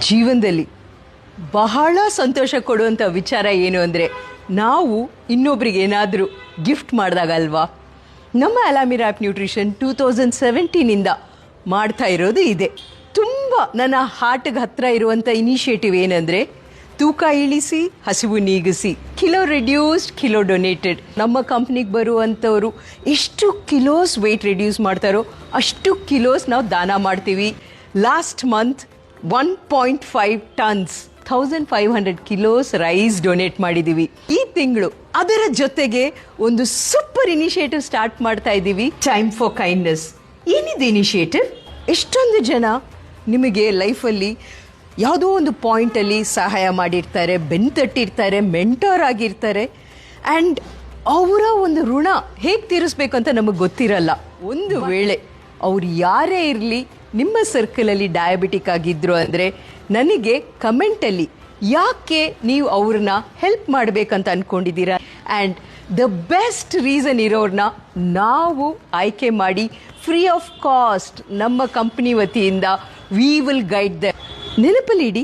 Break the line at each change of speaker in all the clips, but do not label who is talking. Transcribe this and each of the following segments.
ಜೀವನದಲ್ಲಿ ಬಹಳ ಸಂತೋಷ ಕೊಡುವಂಥ ವಿಚಾರ ಏನು ಅಂದರೆ ನಾವು ಇನ್ನೊಬ್ರಿಗೆ ಏನಾದರೂ ಗಿಫ್ಟ್ ಮಾಡಿದಾಗ ಅಲ್ವಾ. ನಮ್ಮ ಅಲಾಮಿರಾ ಆ್ಯಪ್ ನ್ಯೂಟ್ರಿಷನ್ 2017ಇಂದ ಮಾಡ್ತಾ ಇರೋದು ಇದೆ. ತುಂಬ ನನ್ನ ಹಾರ್ಟ್ಗೆ ಹತ್ತಿರ ಇರುವಂಥ ಇನಿಷಿಯೇಟಿವ್ ಏನಂದರೆ ತೂಕ ಇಳಿಸಿ ಹಸಿವು ನೀಗಿಸಿ, ಕಿಲೋ ರಿಡ್ಯೂಸ್ಡ್ ಕಿಲೋ ಡೊನೇಟೆಡ್. ನಮ್ಮ ಕಂಪ್ನಿಗೆ ಬರುವಂಥವರು ಎಷ್ಟು ಕಿಲೋಸ್ ವೆಯ್ಟ್ ರಿಡ್ಯೂಸ್ ಮಾಡ್ತಾರೋ ಅಷ್ಟು ಕಿಲೋಸ್ ನಾವು ದಾನ ಮಾಡ್ತೀವಿ. Last month 1.5 tons 1500 kilos rice donate ಮಾಡಿದ್ದೀವಿ. ಈ ತಿಂಗಳು ಅದರ ಜೊತೆಗೆ ಒಂದು ಸೂಪರ್ ಇನಿಷಿಯೇಟಿವ್ ಸ್ಟಾರ್ಟ್ ಮಾಡ್ತಾ ಇದ್ದೀವಿ, ಟೈಮ್ ಫಾರ್ ಕೈಂಡ್ನೆಸ್. ಏನಿದೆ ಇನಿಷಿಯೇಟಿವ್? ಎಷ್ಟೊಂದು ಜನ ನಿಮಗೆ ಲೈಫಲ್ಲಿ ಯಾವುದೋ ಒಂದು ಪಾಯಿಂಟಲ್ಲಿ ಸಹಾಯ ಮಾಡಿರ್ತಾರೆ, ಬೆನ್ನು ತಟ್ಟಿರ್ತಾರೆ, ಮೆಂಟೋರ್ ಆಗಿರ್ತಾರೆ. ಆ್ಯಂಡ್ ಅವರ ಒಂದು ಋಣ ಹೇಗೆ ತೀರಿಸ್ಬೇಕು ಅಂತ ನಮಗೆ ಗೊತ್ತಿರಲ್ಲ. ಒಂದು ವೇಳೆ ಅವ್ರು ಯಾರೇ ಇರಲಿ ನಿಮ್ಮ ಸರ್ಕಲಲ್ಲಿ ಡಯಾಬಿಟಿಕ್ ಆಗಿದ್ರು ಅಂದರೆ ನನಗೆ ಕಮೆಂಟಲ್ಲಿ ಯಾಕೆ ನೀವು ಅವ್ರನ್ನ ಹೆಲ್ಪ್ ಮಾಡಬೇಕಂತ ಅಂದ್ಕೊಂಡಿದ್ದೀರಾ, ಆ್ಯಂಡ್ ದ ಬೆಸ್ಟ್ ರೀಸನ್ ಇರೋರನ್ನ ನಾವು ಆಯ್ಕೆ ಮಾಡಿ ಫ್ರೀ ಆಫ್ ಕಾಸ್ಟ್ ನಮ್ಮ ಕಂಪ್ನಿ ವತಿಯಿಂದ ವಿ ವಿಲ್ ಗೈಡ್ ದ. ನೆನಪಲ್ಲಿಡಿ,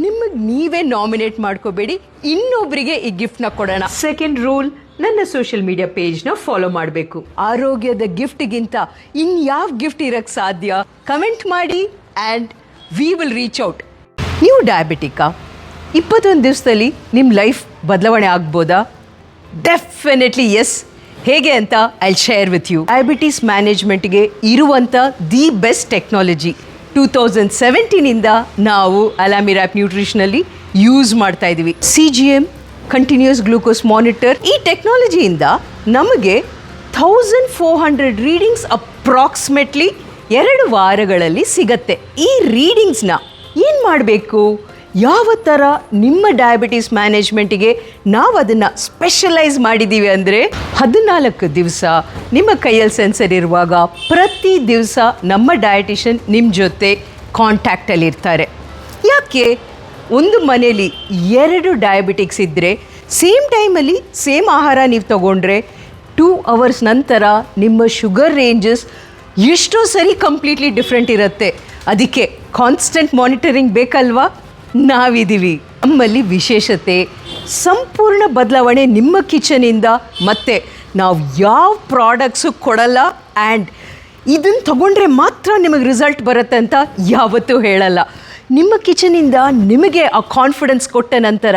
ನಿಮಗೆ ನೀವೇ ನಾಮಿನೇಟ್ ಮಾಡ್ಕೋಬೇಡಿ, ಇನ್ನೊಬ್ಬರಿಗೆ ಈ ಗಿಫ್ಟ್ನ ಕೊಡೋಣ. ಸೆಕೆಂಡ್ ರೂಲ್, ನನ್ನ ಸೋಷಿಯಲ್ ಮೀಡಿಯಾ ಪೇಜ್ನ ಫಾಲೋ ಮಾಡಬೇಕು. ಆರೋಗ್ಯದ ಗಿಫ್ಟ್ಗಿಂತ ಇನ್ಯಾವ ಗಿಫ್ಟ್ ಇರಕ್ಕೆ ಸಾಧ್ಯ? ಕಮೆಂಟ್ ಮಾಡಿ and we will reach out. ನೀವು ಡಯಾಬಿಟಿಕ್ಕಾ? 21 ದಿವಸದಲ್ಲಿ ನಿಮ್ಮ ಲೈಫ್ ಬದಲಾವಣೆ ಆಗ್ಬೋದಾ? Definitely yes. ಹೇಗೆ ಅಂತ I share with you. Diabetes ಮ್ಯಾನೇಜ್ಮೆಂಟ್ಗೆ ಇರುವಂಥ ದಿ ಬೆಸ್ಟ್ ಟೆಕ್ನಾಲಜಿ 2017ಇಂದ ನಾವು ಅಲಾಮಿರಾ ಆ್ಯಪ್ ನ್ಯೂಟ್ರಿಷನಲ್ಲಿ ಯೂಸ್ ಮಾಡ್ತಾ ಇದ್ದೀವಿ. CGM continuous glucose monitor. ಈ ಟೆಕ್ನಾಲಜಿಯಿಂದ ನಮಗೆ 1400 ರೀಡಿಂಗ್ಸ್ ಅಪ್ರಾಕ್ಸಿಮೇಟ್ಲಿ 2 ವಾರಗಳಲ್ಲಿ ಸಿಗತ್ತೆ. ಈ ರೀಡಿಂಗ್ಸ್ನ ಏನು ಮಾಡಬೇಕು, ಯಾವ ಥರ ನಿಮ್ಮ ಡಯಾಬಿಟೀಸ್ ಮ್ಯಾನೇಜ್ಮೆಂಟಿಗೆ ನಾವು ಅದನ್ನು ಸ್ಪೆಷಲೈಸ್ ಮಾಡಿದ್ದೀವಿ ಅಂದರೆ 14 ದಿವಸ ನಿಮ್ಮ ಕೈಯಲ್ಲಿ ಸೆನ್ಸರ್ ಇರುವಾಗ ಪ್ರತಿ ದಿವಸ ನಮ್ಮ ಡಯಟಿಷಿಯನ್ ನಿಮ್ಮ ಜೊತೆ ಕಾಂಟ್ಯಾಕ್ಟಲ್ಲಿರ್ತಾರೆ. ಯಾಕೆ? ಒಂದು ಮನೇಲಿ 2 ಡಯಾಬಿಟಿಕ್ಸ್ ಇದ್ದರೆ ಸೇಮ್ ಟೈಮಲ್ಲಿ ಸೇಮ್ ಆಹಾರ ನೀವು ತಗೊಂಡ್ರೆ 2 ಅವರ್ಸ್ ನಂತರ ನಿಮ್ಮ ಶುಗರ್ ರೇಂಜಸ್ ಎಷ್ಟೋ ಸರಿ ಕಂಪ್ಲೀಟ್ಲಿ ಡಿಫ್ರೆಂಟ್ ಇರುತ್ತೆ. ಅದಕ್ಕೆ ಕಾನ್ಸ್ಟೆಂಟ್ ಮಾನಿಟರಿಂಗ್ ಬೇಕಲ್ವಾ? ನಾವಿದ್ದೀವಿ. ನಮ್ಮಲ್ಲಿ ವಿಶೇಷತೆ ಸಂಪೂರ್ಣ ಬದಲಾವಣೆ ನಿಮ್ಮ ಕಿಚನಿಂದ. ಮತ್ತು ನಾವು ಯಾವ ಪ್ರಾಡಕ್ಟ್ಸು ಕೊಡಲ್ಲ, ಆ್ಯಂಡ್ ಇದನ್ನು ತಗೊಂಡ್ರೆ ಮಾತ್ರ ನಿಮಗೆ ರಿಸಲ್ಟ್ ಬರುತ್ತೆ ಅಂತ ಯಾವತ್ತೂ ಹೇಳಲ್ಲ. ನಿಮ್ಮ ಕಿಚನಿಂದ ನಿಮಗೆ ಆ ಕಾನ್ಫಿಡೆನ್ಸ್ ಕೊಟ್ಟ ನಂತರ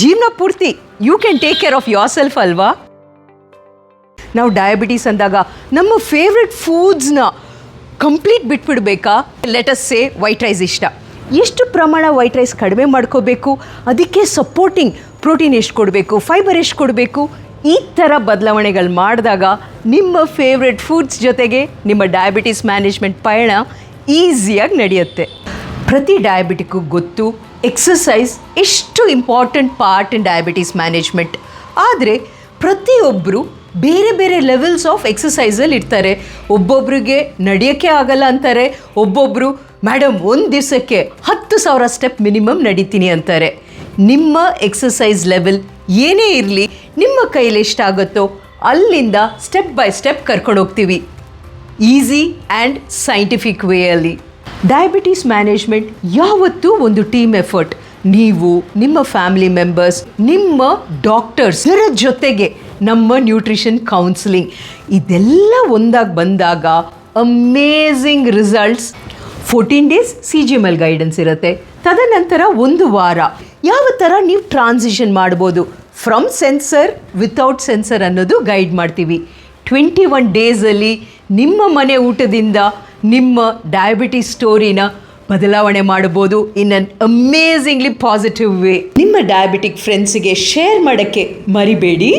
ಜೀವನ ಪೂರ್ತಿ you can take care of yourself ಅಲ್ವಾ. ನಾವು ಡಯಾಬಿಟೀಸ್ ಅಂದಾಗ ನಮ್ಮ ಫೇವ್ರೆಟ್ ಫೂಡ್ಸ್ನ ಕಂಪ್ಲೀಟ್ ಬಿಟ್ಬಿಡ್ಬೇಕಾ? ಲೆಟಸ್ ಸೇ ವೈಟ್ ರೈಸ್ ಇಷ್ಟ. ಎಷ್ಟು ಪ್ರಮಾಣ ವೈಟ್ ರೈಸ್ ಕಡಿಮೆ ಮಾಡ್ಕೋಬೇಕು, ಅದಕ್ಕೆ ಸಪೋರ್ಟಿಂಗ್ ಪ್ರೋಟೀನ್ ಎಷ್ಟು ಕೊಡಬೇಕು, ಫೈಬರ್ ಎಷ್ಟು ಕೊಡಬೇಕು, ಈ ಥರ ಬದಲಾವಣೆಗಳು ಮಾಡಿದಾಗ ನಿಮ್ಮ ಫೇವ್ರೆಟ್ ಫುಡ್ಸ್ ಜೊತೆಗೆ ನಿಮ್ಮ ಡಯಾಬಿಟೀಸ್ ಮ್ಯಾನೇಜ್ಮೆಂಟ್ ಪಯಣ ಈಸಿಯಾಗಿ ನಡೆಯುತ್ತೆ. ಪ್ರತಿ ಡಯಾಬಿಟಿಕ್ಕು ಗೊತ್ತು ಎಕ್ಸಸೈಸ್ ಎಷ್ಟು important part in diabetes management. ಆದರೆ ಪ್ರತಿಯೊಬ್ಬರು ಬೇರೆ ಬೇರೆ ಲೆವೆಲ್ಸ್ ಆಫ್ ಎಕ್ಸಸೈಸಲ್ಲಿ ಇರ್ತಾರೆ. ಒಬ್ಬೊಬ್ರಿಗೆ ನಡೆಯೋಕ್ಕೆ ಆಗಲ್ಲ ಅಂತಾರೆ, ಒಬ್ಬೊಬ್ಬರು ಮೇಡಮ್ ಒಂದು ದಿವಸಕ್ಕೆ 10,000 ಸ್ಟೆಪ್ ಮಿನಿಮಮ್ ನಡೀತೀನಿ ಅಂತಾರೆ. ನಿಮ್ಮ ಎಕ್ಸಸೈಸ್ ಲೆವೆಲ್ ಏನೇ ಇರಲಿ, ನಿಮ್ಮ ಕೈಲಿ ಎಷ್ಟಾಗುತ್ತೋ ಅಲ್ಲಿಂದ ಸ್ಟೆಪ್ ಬೈ ಸ್ಟೆಪ್ ಕರ್ಕೊಂಡು ಹೋಗ್ತೀವಿ, ಈಸಿ ಆ್ಯಂಡ್ ಸೈಂಟಿಫಿಕ್ ವೇಯಲ್ಲಿ. ಡಯಾಬಿಟೀಸ್ ಮ್ಯಾನೇಜ್ಮೆಂಟ್ ಯಾವತ್ತೂ ಒಂದು ಟೀಮ್ ಎಫರ್ಟ್. ನೀವು, ನಿಮ್ಮ ಫ್ಯಾಮಿಲಿ ಮೆಂಬರ್ಸ್, ನಿಮ್ಮ ಡಾಕ್ಟರ್ಸ್, ಇದರ ಜೊತೆಗೆ ನಮ್ಮ ನ್ಯೂಟ್ರಿಷನ್ ಕೌನ್ಸಿಲಿಂಗ್, ಇದೆಲ್ಲ ಒಂದಾಗಿ ಬಂದಾಗ amazing results. 14 days CGML guidance ಇರುತ್ತೆ. ತದನಂತರ 1 ವಾರ ಯಾವ ಥರ ನೀವು ಟ್ರಾನ್ಸಿಷನ್ ಮಾಡ್ಬೋದು ಫ್ರಮ್ ಸೆನ್ಸರ್ ವಿತೌಟ್ ಸೆನ್ಸರ್ ಅನ್ನೋದು ಗೈಡ್ ಮಾಡ್ತೀವಿ. 21 ಡೇಸಲ್ಲಿ ನಿಮ್ಮ ಮನೆ ಊಟದಿಂದ ನಿಮ್ಮ ಡಯಾಬಿಟಿಸ್ ಸ್ಟೋರಿನ ಬದಲಾವಣೆ ಮಾಡ್ಬೋದು ಇನ್ ಅನ್ ಅಮೇಝಿಂಗ್ಲಿ ಪಾಸಿಟಿವ್ ವೇ. ನಿಮ್ಮ ಡಯಾಬಿಟಿಕ್ ಫ್ರೆಂಡ್ಸಿಗೆ ಶೇರ್ ಮಾಡೋಕ್ಕೆ ಮರಿಬೇಡಿ.